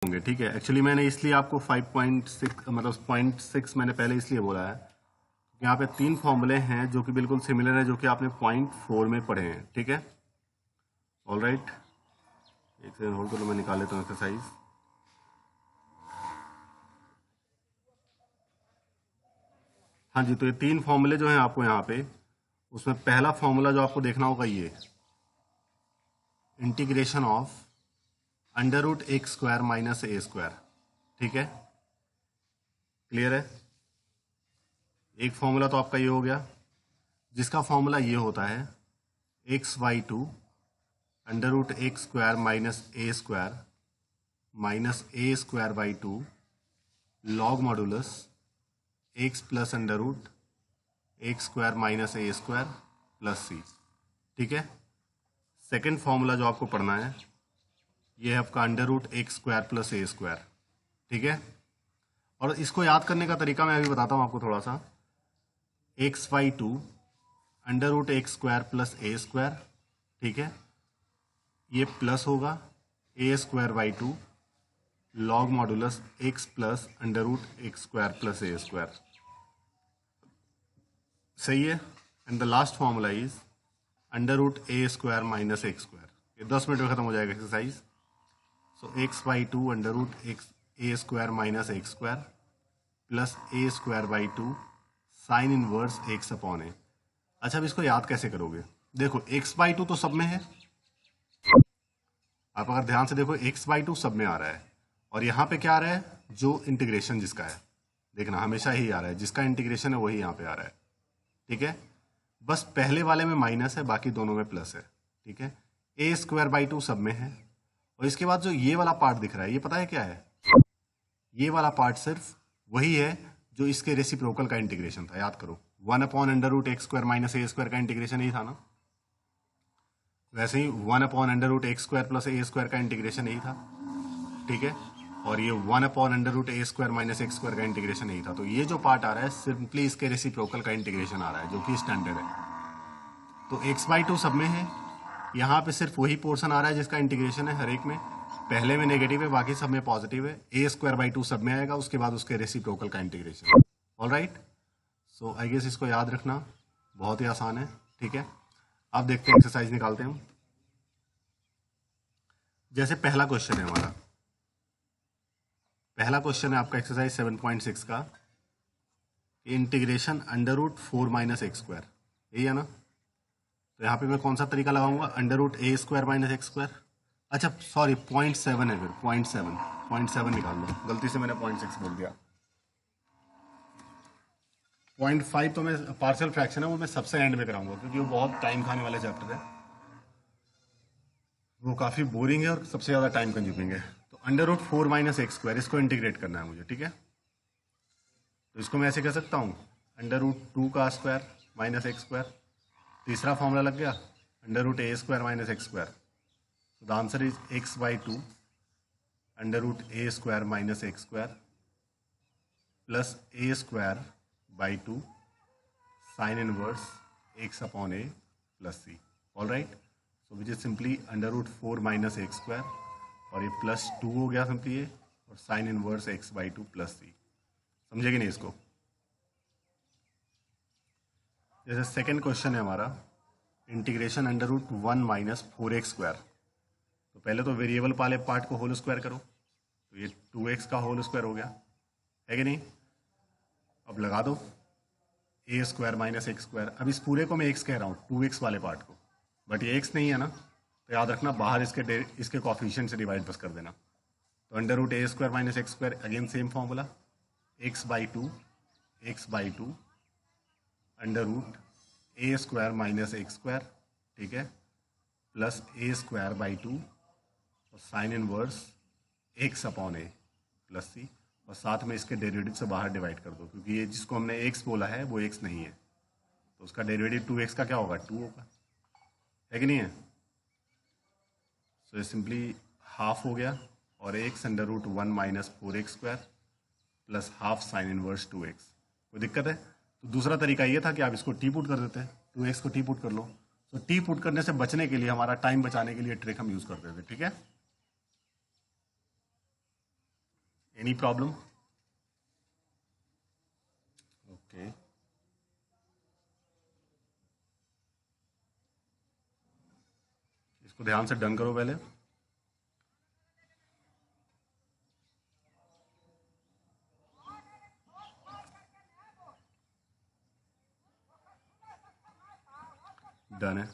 होंगे, ठीक है। एक्चुअली मैंने इसलिए आपको 5.6 मतलब 0.6 मैंने पहले इसलिए बोला है, यहाँ पे 3 फॉर्मूले हैं जो कि बिल्कुल सिमिलर है, जो कि आपने 0.4 में पढ़े हैं, ठीक है। ऑल राइट, एक सेकंड होल्ड करो, मैं निकाल लेता हूँ एक्सरसाइज। हाँ जी, तो ये 3 फॉर्मूले जो हैं आपको यहाँ पे, उसमें पहला फॉर्मूला जो आपको देखना होगा ये integration of under root x square minus A square, ठीक है। क्लियर है। एक फॉर्मूला तो आपका ये हो गया, जिसका फॉर्मूला ये होता है x/2 under root x square minus A square by 2 log modulus x plus under root x square minus A square plus c, ठीक है। सेकेंड फॉर्मूला जो आपको पढ़ना है ये है आपका under root x square plus ए स्क्वायर, ठीक है। और इसको याद करने का तरीका मैं अभी बताता हूँ आपको थोड़ा सा। x/2 under root x square plus ए स्क्वायर, ठीक है, ये प्लस होगा a square by 2 log modulus x plus under root x square plus A square, सही है। And the last formula is under root A square minus x square. ये 10 minute में खत्म हो जाएगा exercise. So x/2 under root x a square minus x square plus A square by 2 sine inverse x upon ए। अच्छा, अब इसको याद कैसे करोगे? देखो x/2 तो सब में है, आप अगर ध्यान से देखो x/2 सब में आ रहा है, और यहाँ पे क्या आ रहा है? जो इंटीग्रेशन जिसका है, देखना हमेशा ही आ रहा है, जिसका इंटीग्रेशन है वही यहाँ पे आ रहा है, ठीक है। बस पहले वाले में माइनस है, बाकी दोनों में प्लस है, ठीक है। ए स्क्वायर बाई 2 सब में है, और इसके बाद जो ये वाला पार्ट दिख रहा है, ये पता है क्या है? ये वाला पार्ट सिर्फ वही है जो इसके रेसिप्रोकल का इंटीग्रेशन था, याद करो। 1 upon under root x square minus ए स्क्वायर का इंटीग्रेशन यही था ना, वैसे ही 1 upon under root x square plus ए स्क्वायर का इंटीग्रेशन यही था, ठीक है। और ये 1 अपॉन अंडर रूट ए स्क्वायर माइनस एक्स स्क्वायर का इंटीग्रेशन यही था। तो ये जो पार्ट आ रहा है सिंपली इसके रेसिप्रोकल का इंटीग्रेशन आ रहा है, जो कि स्टैंडर्ड है। तो x/2 सब में है, यहाँ पे सिर्फ वही पोर्शन आ रहा है जिसका इंटीग्रेशन है हर एक में, पहले में नेगेटिव है, बाकी सब में पॉजिटिव है। ए स्क्वायर बाई 2 सब में आएगा, उसके बाद उसके रेसिप्रोकल का integration. All right, so I guess इसको याद रखना बहुत ही आसान है, ठीक है। अब देखते हैं, एक्सरसाइज निकालते हैं हम। जैसे पहला क्वेश्चन है हमारा, पहला क्वेश्चन है आपका एक्सरसाइज 7.6 का, integration under root 4 minus x square, यही है ना। तो यहाँ पे मैं कौन सा तरीका लगाऊंगा? अंडर रूट ए स्क्वायर माइनस एक्स स्क्वायर। अच्छा सॉरी, 0.7 है, फिर 0.7 निकाल लो, गलती से मैंने 0.6 बोल दिया। 0.5 तो मैं पार्शियल फ्रैक्शन है, वो मैं सबसे एंड में कराऊंगा, क्योंकि वो बहुत टाइम खाने वाले चैप्टर है, वो काफ़ी बोरिंग है और सबसे ज़्यादा टाइम कंज्यूमिंग है। तो under root 4 minus x square, इसको इंटीग्रेट करना है मुझे, ठीक है। तो इसको मैं ऐसे कह सकता हूँ, अंडर रूट 2 का स्क्वायर माइनस एक्स स्क्वायर। तीसरा फॉर्मूला लग गया, अंडर रूट ए स्क्वायर माइनस एक्स स्क्वायर। तो the answer is x/2 under root A square minus x square plus A square by 2 sine inverse x upon A plus C. All right, so which is simply under root 4 minus x square, और ये plus 2 हो गया simply ये, और sine inverse x/2 plus सी। समझे कि नहीं इसको? जैसे सेकेंड क्वेश्चन है हमारा, integration under root 1 minus 4x square. तो पहले तो वेरिएबल वाले पार्ट को होल स्क्वायर करो, तो ये 2x का होल स्क्वायर हो गया, है कि नहीं। अब लगा दो ए स्क्वायर माइनस एक्स स्क्वायर। अब इस पूरे को मैं x कह रहा हूँ, 2x वाले पार्ट को, बट ये x नहीं है ना, तो याद रखना बाहर इसके कॉफिशिएंट से डिवाइड बस कर देना। तो अंडर रूट ए square minus x square, again same formula, x/2 under root ए स्क्वायर माइनस एक्स स्क्वायर, ठीक है, प्लस ए स्क्वायर बाई 2 और साइन इनवर्स एक्स अपॉन ए प्लस सी, और साथ में इसके डेरिवेटिव से बाहर डिवाइड कर दो, क्योंकि ये जिसको हमने एक्स बोला है वो एक्स नहीं है, तो उसका डेरिवेटिव 2x का क्या होगा? 2 होगा, है कि नहीं है। सो ये सिंपली हाफ हो गया, और x under root 1 minus 4x square plus half sine inverse 2x। कोई दिक्कत है? तो दूसरा तरीका ये था कि आप इसको टी पुट कर देते हैं, 2x को टी पुट कर लो। तो टी पुट करने से बचने के लिए, हमारा टाइम बचाने के लिए ट्रिक हम यूज करते थे, ठीक है। Any problem? ओके, इसको ध्यान से डन करो पहले। डन है।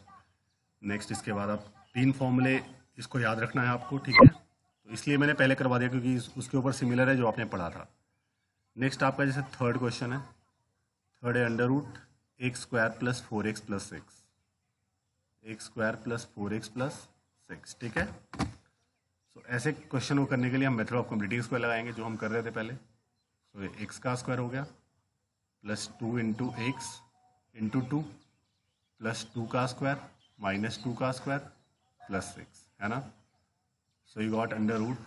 नेक्स्ट इसके बाद आप 3 फॉर्मूले इसको याद रखना है आपको, ठीक है? तो इसलिए मैंने पहले करवा दिया क्योंकि उसके ऊपर सिमिलर है जो आपने पढ़ा था। नेक्स्ट आपका जैसे थर्ड क्वेश्चन है, थर्ड है under root x square plus 4x plus 6, x square plus 4x plus 6, ठीक है? तो ऐसे क्वेश्चन को करने के लिए हम मेथड ऑफ कंप्लीटिंग स्क्वायर लगाएंगे जो हम कर रहे थे पहले। तो ये एक्स का स्क्वायर हो गया plus 2 into x into 2 plus 2 का स्क्वायर माइनस 2 का स्क्वायर प्लस 6, है ना? So you got under root,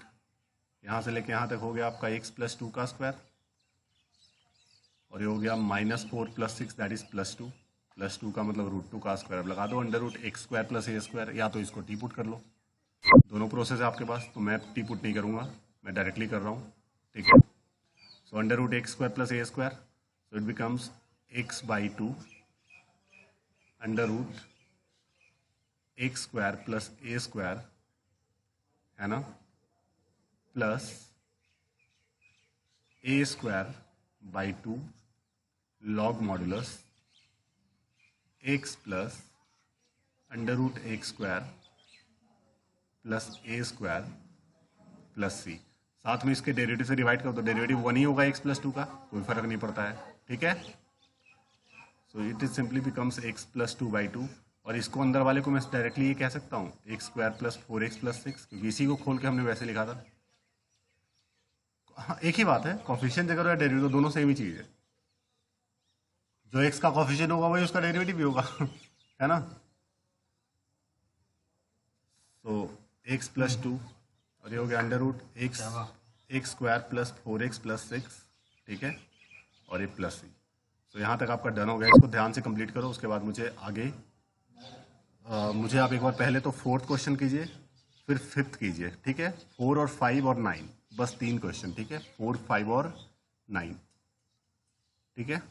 यहाँ से लेके यहाँ तक हो गया आपका एक्स प्लस 2 का स्क्वायर, और ये हो गया minus 4 plus 6 that is plus 2, plus 2 का मतलब रूट 2 का स्क्वायर। अब लगा दो under root x square plus ए स्क्वायर, या तो इसको टी पुट कर लो, दोनों प्रोसेस है आपके पास, तो मैं टी पुट नहीं करूँगा, मैं डायरेक्टली कर रहा हूँ, ठीक है? So under root x square plus A square, so it becomes x by 2 under root x square plus A square, है ना, plus A square by 2 log modulus x plus under root x square plus A square plus c. साथ में इसके derivative से divide करो तो derivative 1 ही होगा x plus 2 का, कोई फर्क नहीं पड़ता है, ठीक है? So it is simply becomes x plus 2 by 2, और इसको अंदर वाले को मैं डायरेक्टली ये कह सकता हूँ x square plus 4x plus 6, क्योंकि इसी को खोल के हमने वैसे लिखा था। हाँ, एक ही बात है, कॉफिशिएंट अगर या डेरिवेटिव दोनों सेम ही चीज़ है, जो एक्स का कॉफिशिएंट होगा वही उसका डेरिवेटिव भी होगा है ना? तो एक्स प्लस 2 और ये हो गया under root x x square plus 4x plus 6, ठीक है? और ये प्लस सी। तो यहाँ तक आपका डन हो गया, इसको ध्यान से कंप्लीट करो, उसके बाद मुझे आगे मुझे आप एक बार पहले तो 4th क्वेश्चन कीजिए, फिर 5th कीजिए, ठीक है? 4 और 5 और 9, बस 3 क्वेश्चन, ठीक है? 4, 5 और 9, ठीक है?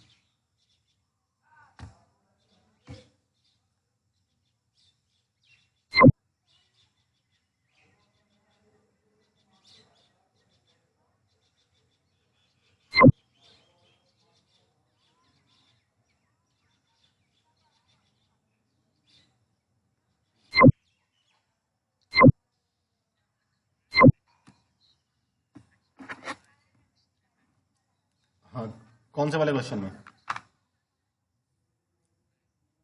हाँ, कौन से वाले क्वेश्चन में?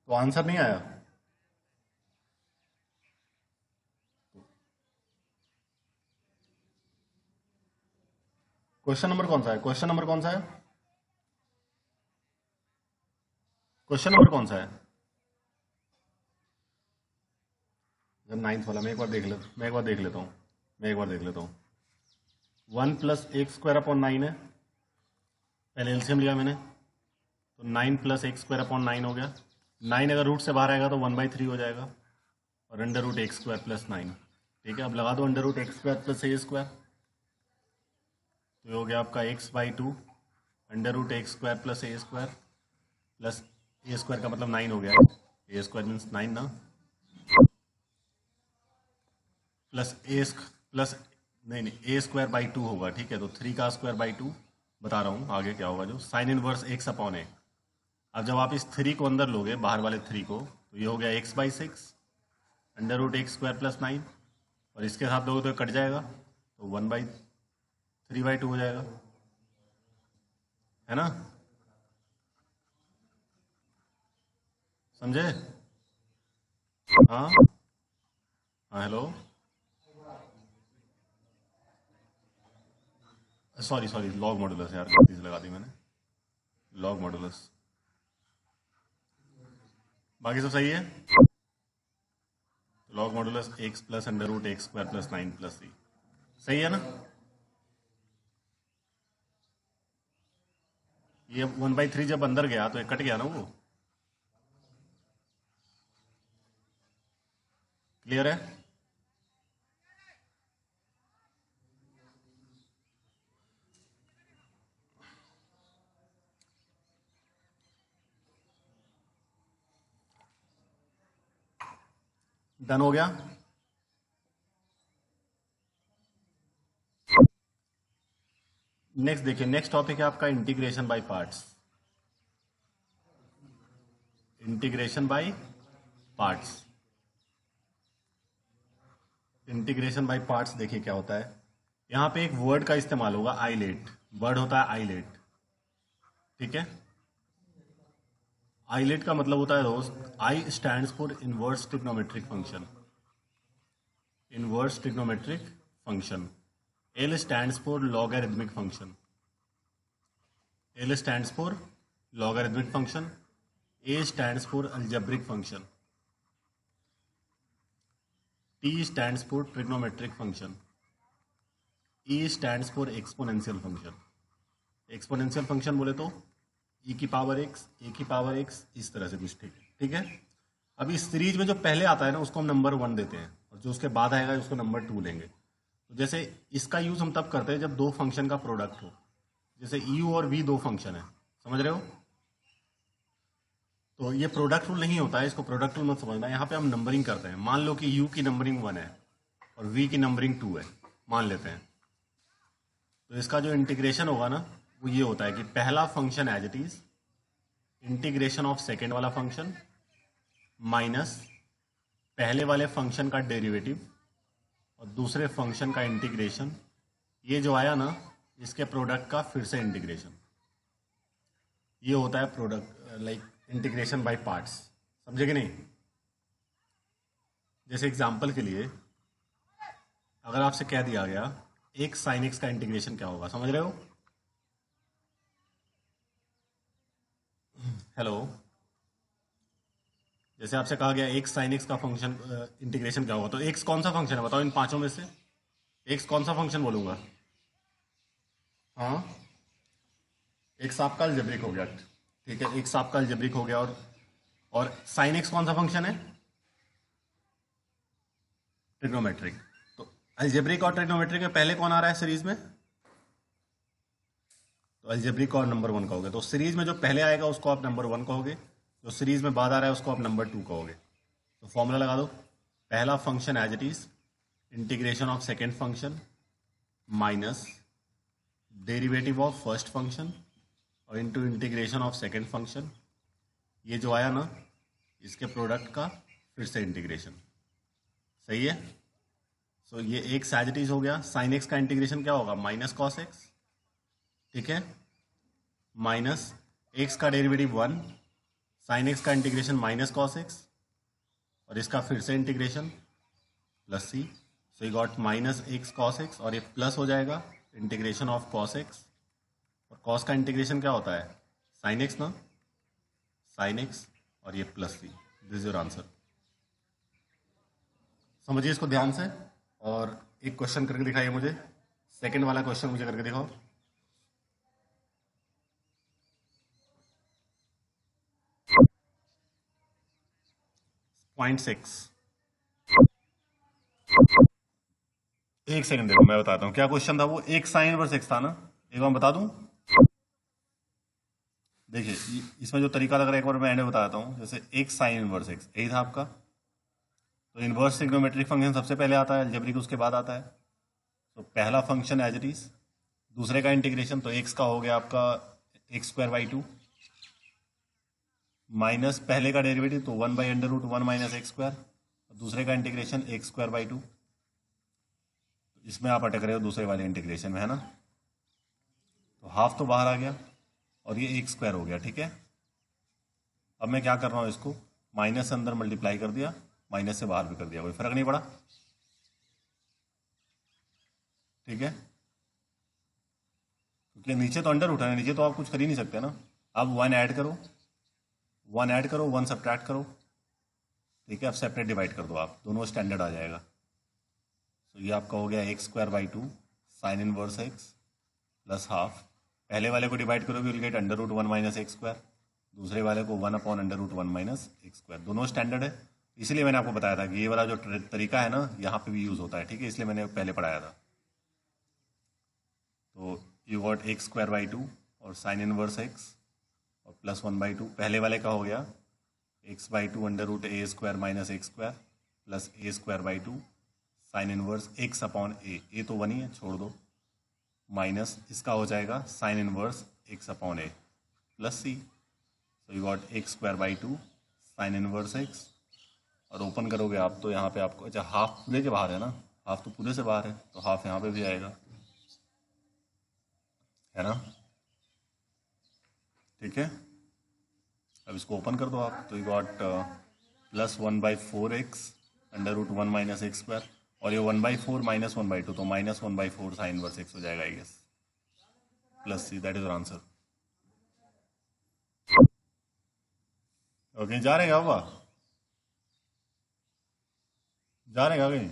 तो आंसर नहीं आया? क्वेश्चन नंबर कौन सा है? क्वेश्चन नंबर कौन सा है? क्वेश्चन नंबर कौन सा है? जब 9th वाला, मैं एक बार देख लेता हूँ, मैं एक बार देख लेता हूँ। 1 प्लस एक्स स्क्वायर अपॉन 9 है, पहले एलसीएम लिया मैंने, तो 9 प्लस एक्स स्क्वायर अपॉन 9 हो गया। 9 अगर रूट से बाहर आएगा तो 1/3 हो जाएगा, और under root x square plus 9, ठीक है? अब लगा दो under root x square plus ए स्क्वायर, तो ये हो गया आपका x by 2 under root x square plus A square plus A square का मतलब 9 हो गया, ए स्क्वायर मीन्स 9 ना, प्लस प्लस नहीं ए स्क्वायर बाई 2 होगा, ठीक है? तो 3 का स्क्वायर बाई 2, बता रहा हूँ आगे क्या होगा, जो साइन इनवर्स एक्स अपॉन ए। अब जब आप इस 3 को अंदर लोगे, बाहर वाले 3 को, तो ये हो गया x by 6 under root x square plus 9, और इसके साथ लोगे तो कट जाएगा, तो 1/3/2 हो जाएगा, है ना? समझे? हाँ हाँ, hello, sorry sorry, log modulus यार, गलती से लगा दी मैंने, लॉग मॉडुलस। बाकी सब सही है? Log modulus x plus under root x square plus 9 plus 3, सही है ना? ये 1/3 जब अंदर गया तो ये कट गया ना, वो क्लियर है? डन हो गया। नेक्स्ट देखिए, नेक्स्ट टॉपिक है आपका integration by parts. Integration by parts. Integration by parts देखिए क्या होता है। यहां पे एक वर्ड का इस्तेमाल होगा, आइलेट। वर्ड होता है आइलेट, ठीक है। आइलेट का मतलब होता है दोस्त, आई stands for inverse trigonometric function. Inverse trigonometric function. L stands for logarithmic function. L stands for logarithmic function. A stands for algebraic function. T stands for trigonometric function. E stands for exponential function. Exponential function बोले तो ई की power x, ए की power x, इस तरह से कुछ, ठीक है। अब इस सीरीज में जो पहले आता है ना उसको हम नंबर 1 देते हैं, और जो उसके बाद आएगा उसको नंबर 2 लेंगे। तो जैसे इसका यूज हम तब करते हैं जब दो फंक्शन का प्रोडक्ट हो। जैसे यू और वी दो फंक्शन है, समझ रहे हो। तो ये प्रोडक्ट रूल नहीं होता है, इसको प्रोडक्ट रूल मत समझना। यहाँ पे हम नंबरिंग करते हैं। मान लो कि यू की नंबरिंग 1 है और वी की नंबरिंग 2 है, मान लेते हैं। तो इसका जो इंटीग्रेशन होगा ना वो ये होता है कि पहला function as it is integration of second वाला फंक्शन माइनस पहले वाले फंक्शन का डेरिवेटिव और दूसरे फंक्शन का इंटीग्रेशन। ये जो आया ना इसके प्रोडक्ट का फिर से इंटीग्रेशन। ये होता है product, like integration by parts. समझे कि नहीं। जैसे एग्जांपल के लिए अगर आपसे कह दिया गया एक साइन एक्स का इंटीग्रेशन क्या होगा, समझ रहे हो। हेलो। जैसे आपसे कहा गया एक साइन एक्स का फंक्शन इंटीग्रेशन क्या होगा, तो एक्स कौन सा फंक्शन है बताओ इन पांचों में से। एक्स कौन सा फंक्शन बोलूंगा। हाँ, एक्स आपका अलजेब्रिक हो गया, ठीक है। एक्स आपका अलजेब्रिक हो गया, और साइन एक्स कौन सा फंक्शन है, ट्रिग्नोमेट्रिक। तो अलजेब्रिक और ट्रिग्नोमेट्रिक में पहले कौन आ रहा है सीरीज में, तो अलजेब्रिक और नंबर 1 कहोगे। तो सीरीज में जो पहले आएगा उसको आप नंबर 1 कहोगे, जो सीरीज में बाद आ रहा है उसको आप नंबर 2 कहोगे। तो फॉर्मूला लगा दो। पहला function as it is integration of second function minus derivative of first function और into integration of second function. ये जो आया ना इसके प्रोडक्ट का फिर से इंटीग्रेशन। सही है। सो ये एक एज इट इज हो गया। साइन एक्स का इंटीग्रेशन क्या होगा, माइनस कॉस एक्स, ठीक है, माइनस एक्स का डेरिवेटिव 1, साइन एक्स का इंटीग्रेशन माइनस कॉस एक्स, और इसका फिर से integration plus C. So you got minus x cos x, और ये प्लस हो जाएगा इंटीग्रेशन ऑफ कॉस एक्स, और कॉस का इंटीग्रेशन क्या होता है, साइन एक्स ना, साइन एक्स, और ये plus C. This is your answer. समझिए इसको ध्यान से, और एक क्वेश्चन करके दिखाइए मुझे। सेकंड वाला क्वेश्चन मुझे करके दिखाओ। पॉइंट 6। एक सेकंड देखो मैं बताता हूँ क्या क्वेश्चन था वो। एक साइन इनवर्स एक्स था ना, एक बार बता दूं। देखिए इसमें जो तरीका लग रहा है एक बार मैं एंड में बताता हूँ। जैसे एक साइन इनवर्स एक्स यही था आपका, तो इनवर्स ट्रिग्नोमेट्रिक फंक्शन सबसे पहले आता है, अलजेब्रिक उसके बाद आता है। तो पहला फंक्शन एज इट इज, दूसरे का इंटीग्रेशन, तो एक्स का हो गया आपका एक्स स्क्वायर बाई 2 माइनस पहले का डेरिवेटिव तो 1/√1 माइनस एक्स स्क्वायर, दूसरे का इंटीग्रेशन एक्स स्क्वायर बाई 2। इसमें आप अटक रहे हो दूसरे वाले इंटीग्रेशन में, है ना। तो हाफ तो बाहर आ गया और ये एक्स स्क्वायर हो गया, ठीक है। अब मैं क्या कर रहा हूँ, इसको माइनस से अंदर मल्टीप्लाई कर दिया, माइनस से बाहर भी कर दिया, कोई फर्क नहीं पड़ा, ठीक है। क्योंकि नीचे तो अंडर उठा है, नीचे तो आप कुछ कर ही नहीं सकते ना। अब 1 ऐड करो, 1 ऐड करो, 1 सब्ट्रैक्ट करो, ठीक है। अब सेपरेट डिवाइड कर दो आप, दोनों स्टैंडर्ड आ जाएगा। तो ये आपका हो गया x square by 2 sine inverse x plus half. पहले वाले को डिवाइड करोगे will get √1 minus x square, दूसरे वाले को 1/√1 माइनस एक्स स्क्वायर। दोनों स्टैंडर्ड है, इसलिए मैंने आपको बताया था कि ये वाला जो तरीका है ना यहाँ पे भी यूज होता है, ठीक है। इसलिए मैंने पहले पढ़ाया था। तो you got x square by 2 और साइन इनवर्स एक्स और प्लस 1/2। पहले वाले का हो गया x by 2 √a² minus x square plus A square by two sine inverse x upon a तो 1 ही है, छोड़ दो, माइनस इसका हो जाएगा sine inverse x upon A plus C, so you got x square by two sine inverse x, और open करोगे आप तो यहाँ पे आपको, अच्छा हाफ पूरे के बाहर है ना, हाफ तो पूरे से बाहर है, तो हाफ यहाँ पे भी आएगा, है ना, ठीक है। अब इसको ओपन कर दो आप, तो you got plus 1/4x under root 1 minus x square, और ये 1/4 माइनस 1/2 तो माइनस 1/4 साइन इनवर्स एक्स हो जाएगा I guess, plus C, that is answer. Okay, जा रहे हैं बाबा, जा रहे हैं कहीं,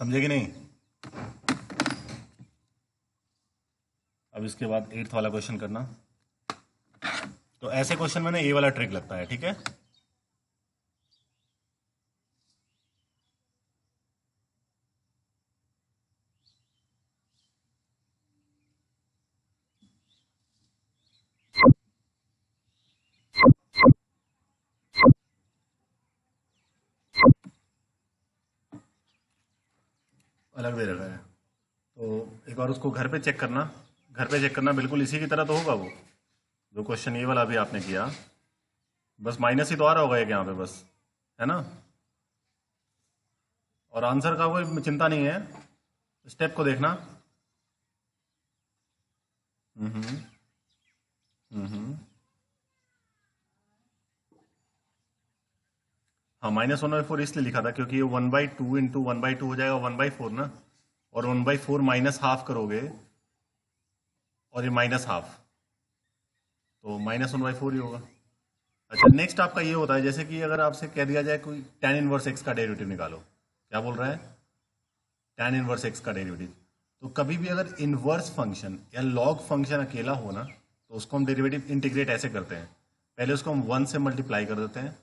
समझे कि नहीं। अब इसके बाद 8th वाला क्वेश्चन करना। तो ऐसे क्वेश्चन में ना ये वाला ट्रिक लगता है, ठीक है। अलग दे रखा है, तो एक बार उसको घर पे चेक करना, घर पे चेक करना, बिल्कुल इसी की तरह तो होगा वो जो क्वेश्चन ये वाला अभी आपने किया, बस माइनस ही तो आ रहा होगा एक यहाँ पे बस, है ना। और आंसर का कोई चिंता नहीं है, स्टेप को देखना। हम्म हम्म हाँ, -1/4 इसलिए लिखा था क्योंकि ये 1/2 इंटू 1/2 हो जाएगा 1/4 ना, और 1/4 माइनस हाफ करोगे और ये माइनस हाफ, तो -1/4 ही होगा। अच्छा, नेक्स्ट आपका ये होता है जैसे कि अगर आपसे कह दिया जाए कोई tan इनवर्स एक्स का डेरिवेटिव निकालो, क्या बोल रहा है, tan इनवर्स एक्स का डेरिवेटिव। तो कभी भी अगर इनवर्स फंक्शन या लॉग फंक्शन अकेला हो ना, तो उसको हम डेरिवेटिव इंटीग्रेट ऐसे करते हैं, पहले उसको हम 1 से मल्टीप्लाई कर देते हैं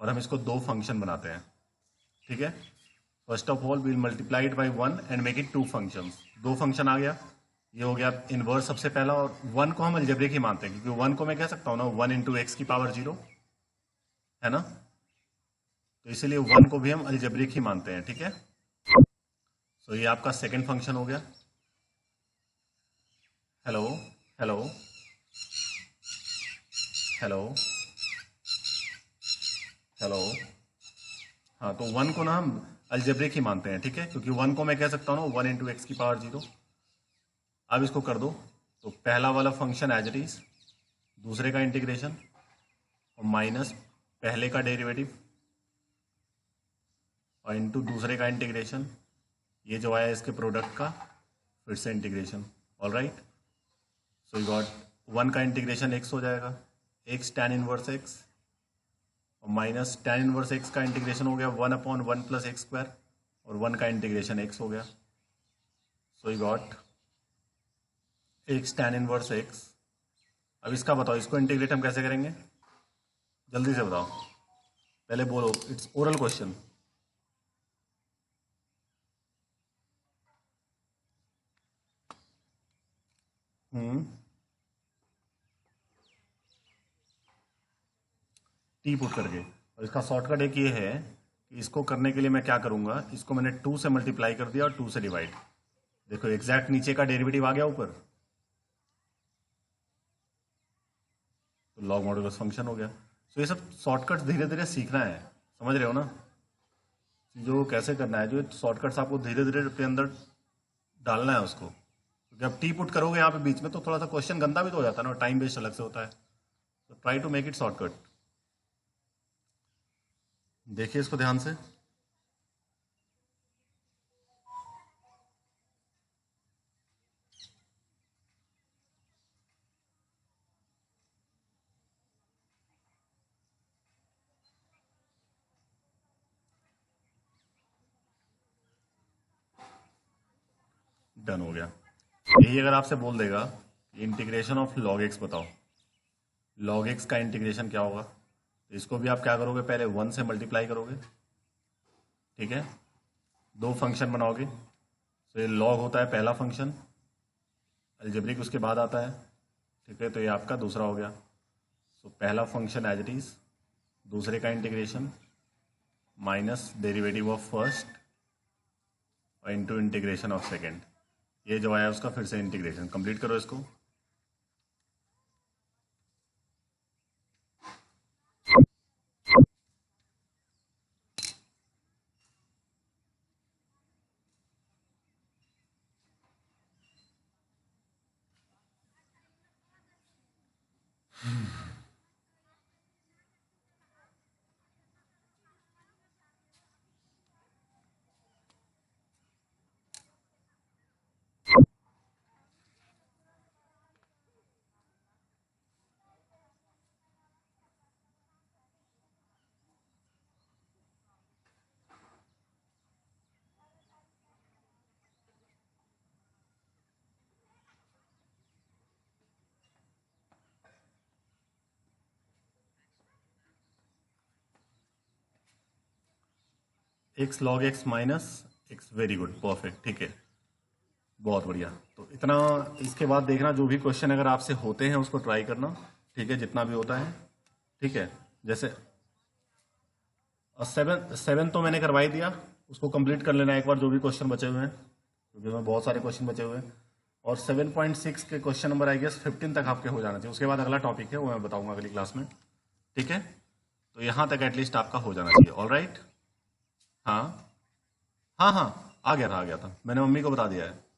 और हम इसको दो फंक्शन बनाते हैं, ठीक है। First of all will multiply it by 1 and make it 2 functions, दो फंक्शन आ गया, ये हो गया इनवर्स सबसे पहला, और 1 को हम अलजेब्रिक ही मानते हैं क्योंकि 1 को मैं कह सकता हूँ ना 1 इंटू एक्स की पावर 0, है ना, तो इसीलिए 1 को भी हम अलजेब्रिक ही मानते हैं, ठीक है। सो ये आपका सेकंड फंक्शन हो गया। हेलो हेलो हेलो हेलो, हाँ, तो 1 को ना हम अलजेब्रिक ही मानते हैं, ठीक है, क्योंकि 1 को मैं कह सकता हूँ ना 1 इंटू एक्स की पावर 0। अब इसको कर दो, तो पहला वाला फंक्शन एज इट इज, दूसरे का इंटीग्रेशन और माइनस पहले का डेरिवेटिव और इंटू दूसरे का इंटीग्रेशन, ये जो आया इसके प्रोडक्ट का फिर से integration, all right. So you got 1 का इंटीग्रेशन एक्स हो जाएगा, एक्स tan इनवर्स एक्स, और माइनस tan इनवर्स एक्स का इंटीग्रेशन हो गया 1/1 प्लस एक्स स्क्वायर, और 1 का इंटीग्रेशन एक्स हो गया, सो you got x tan inverse x. अब इसका बताओ, इसको इंटीग्रेट हम कैसे करेंगे, जल्दी से बताओ, पहले बोलो, it's oral question. T put करके, और इसका शॉर्टकट एक ये है कि इसको करने के लिए मैं क्या करूंगा, इसको मैंने 2 से मल्टीप्लाई कर दिया और 2 से डिवाइड, देखो एग्जैक्ट नीचे का डेरिवेटिव आ गया ऊपर, तो लॉग मॉडुलस फंक्शन हो गया। तो ये सब शॉर्टकट्स धीरे धीरे सीखना है, समझ रहे हो ना, जो कैसे करना है, जो शॉर्टकट्स आपको धीरे धीरे अपने अंदर डालना है उसको, क्योंकि अब टी पुट करोगे यहाँ पे बीच में तो थोड़ा सा क्वेश्चन गंदा भी तो हो जाता है ना, टाइम वेस्ट अलग से होता है, तो try to make it shortcut. देखिए इसको ध्यान से, डन हो गया। यही अगर आपसे बोल देगा इंटीग्रेशन ऑफ लॉग एक्स बताओ, लॉग एक्स का इंटीग्रेशन क्या होगा, तो इसको भी आप क्या करोगे, पहले 1 से मल्टीप्लाई करोगे, ठीक है, दो फंक्शन बनाओगे, तो ये लॉग होता है पहला फंक्शन, अलजेब्रिक उसके बाद आता है, ठीक है, तो ये आपका दूसरा हो गया। तो पहला फंक्शन एज इट इज दूसरे का integration minus derivative of first और इंटू इंटीग्रेशन ऑफ सेकेंड। ये जो आया उसका फिर से इंटीग्रेशन कंप्लीट करो इसको। X log x minus x, very good, perfect, ठीक है, बहुत बढ़िया। तो इतना, इसके बाद देखना जो भी क्वेश्चन अगर आपसे होते हैं उसको ट्राई करना, ठीक है, जितना भी होता है, ठीक है। जैसे सेवन तो मैंने करवा ही दिया, उसको कंप्लीट कर लेना एक बार जो भी क्वेश्चन बचे हुए हैं, क्योंकि उसमें बहुत सारे क्वेश्चन बचे हुए हैं। और 7.6 के क्वेश्चन नंबर आई गेस 15 तक आपके हो जाना चाहिए। उसके बाद अगला टॉपिक है वो मैं बताऊंगा अगली क्लास में, ठीक है। तो यहाँ तक एटलीस्ट आपका हो जाना चाहिए। ऑल राइट, हाँ हाँ हाँ, आ गया था मैंने मम्मी को बता दिया है।